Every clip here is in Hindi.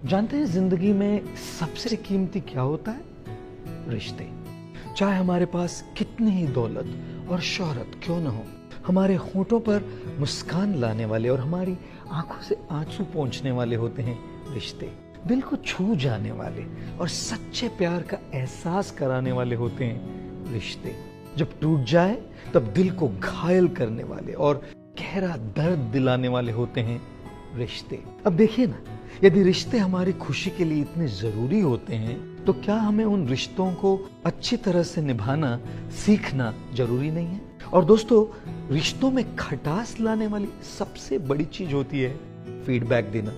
जानते हैं जिंदगी में सबसे कीमती क्या होता है? रिश्ते। चाहे हमारे पास कितनी ही दौलत और शोहरत क्यों न हो, हमारे होठों पर मुस्कान लाने वाले और हमारी आंखों से आंसू पोंछने वाले होते हैं रिश्ते। दिल को छू जाने वाले और सच्चे प्यार का एहसास कराने वाले होते हैं रिश्ते। जब टूट जाए तब दिल को घायल करने वाले और गहरा दर्द दिलाने वाले होते हैं रिश्ते। अब देखिए ना, यदि रिश्ते हमारी खुशी के लिए इतने जरूरी होते हैं तो क्या हमें उन रिश्तों को अच्छी तरह से निभाना सीखना जरूरी नहीं है? और दोस्तों, रिश्तों में खटास लाने वाली सबसे बड़ी चीज होती है फीडबैक देना।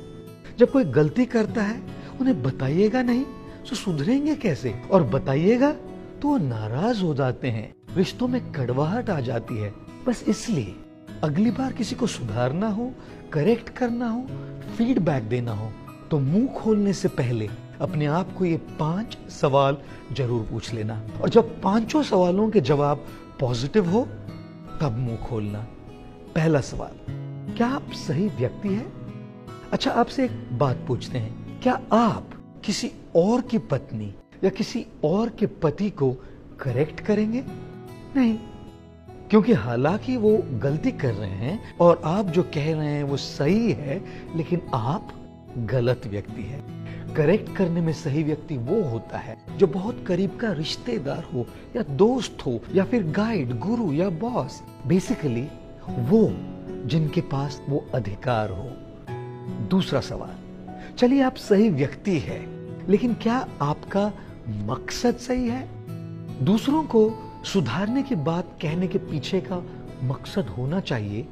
जब कोई गलती करता है उन्हें बताइएगा नहीं तो सुधरेंगे कैसे, और बताइएगा तो वो नाराज हो जाते हैं, रिश्तों में कड़वाहट आ जाती है। बस इसलिए अगली बार किसी को सुधारना हो, करेक्ट करना हो, फीडबैक देना हो तो मुंह खोलने से पहले अपने आप को ये 5 सवाल जरूर पूछ लेना, और जब 5 सवालों के जवाब पॉजिटिव हो तब मुंह खोलना। पहला सवाल, क्या आप सही व्यक्ति हैं? अच्छा, आपसे एक बात पूछते हैं, क्या आप किसी और की पत्नी या किसी और के पति को करेक्ट करेंगे? नहीं, क्योंकि हालांकि वो गलती कर रहे हैं और आप जो कह रहे हैं वो सही है, लेकिन आप गलत व्यक्ति हैं। करेक्ट करने में सही व्यक्ति वो होता है जो बहुत करीब का रिश्तेदार हो या दोस्त हो या फिर गाइड, गुरु या बॉस। बेसिकली वो जिनके पास वो अधिकार हो। दूसरा सवाल, चलिए आप सही व्यक्ति है, लेकिन क्या आपका मकसद सही है? दूसरों को सुधारने की बात कहने के पीछे का मकसद होना चाहिए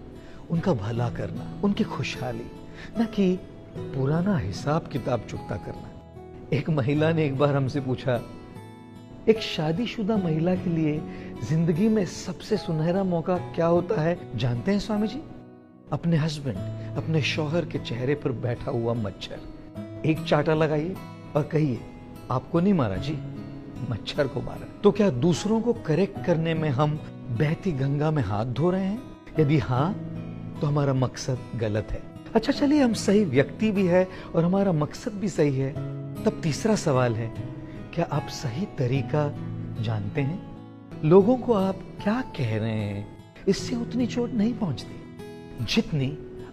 उनका भला करना, उनकी खुशहाली, न कि पुराना हिसाब किताब चुकता करना। एक महिला ने एक बार हमसे पूछा, एक शादीशुदा महिला के लिए जिंदगी में सबसे सुनहरा मौका क्या होता है जानते हैं स्वामी जी? अपने हस्बैंड, अपने शौहर के चेहरे पर बैठा हुआ मच्छर। एक चाटा लगाइए और कहिए, आपको नहीं मारा जी, मच्छर को मारा। तो क्या दूसरों को करेक्ट करने में हम बहती गंगा में हाथ धो रहे हैं? यदि हाँ, तो हमारा मकसद गलत है। अच्छा, चलिए हम सही व्यक्ति भी है और हमारा मकसद भी सही है, तब तीसरा सवाल है, क्या आप सही तरीका जानते हैं? लोगों को आप क्या कह रहे हैं इससे उतनी चोट नहीं पहुंचती जितनी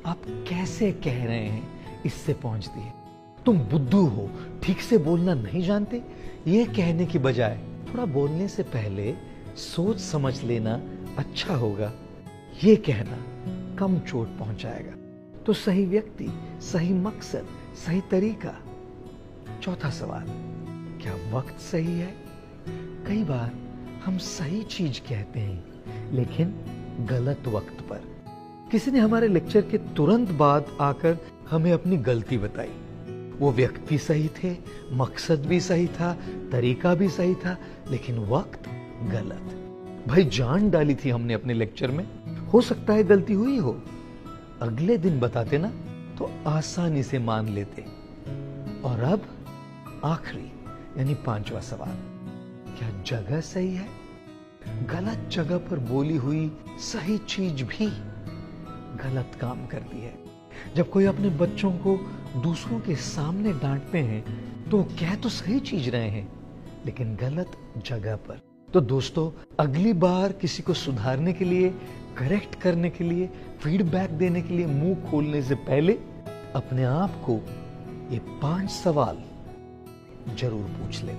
आप कैसे कह रहे हैं इससे पहुंचती है। तुम बुद्धू हो, ठीक से बोलना नहीं जानते, ये कहने की बजाय थोड़ा बोलने से पहले सोच समझ लेना अच्छा होगा, ये कहना कम चोट पहुंचाएगा। तो सही व्यक्ति, सही मकसद, सही तरीका। चौथा सवाल, क्या वक्त सही है? कई बार हम सही चीज कहते हैं लेकिन गलत वक्त पर। किसी ने हमारे लेक्चर के तुरंत बाद आकर हमें अपनी गलती बताई। वो व्यक्ति सही थे, मकसद भी सही था, तरीका भी सही था, लेकिन वक्त गलत। भाई, जान डाली थी हमने अपने लेक्चर में, हो सकता है गलती हुई हो। अगले दिन बताते ना तो आसानी से मान लेते। और अब आखिरी यानी 5वां सवाल, क्या जगह सही है? गलत जगह पर बोली हुई सही चीज भी गलत काम करती है। जब कोई अपने बच्चों को दूसरों के सामने डांटते हैं तो कह तो सही चीज रहे हैं लेकिन गलत जगह पर। तो दोस्तों, अगली बार किसी को सुधारने के लिए, करेक्ट करने के लिए, फीडबैक देने के लिए मुंह खोलने से पहले अपने आप को ये 5 सवाल जरूर पूछ लें।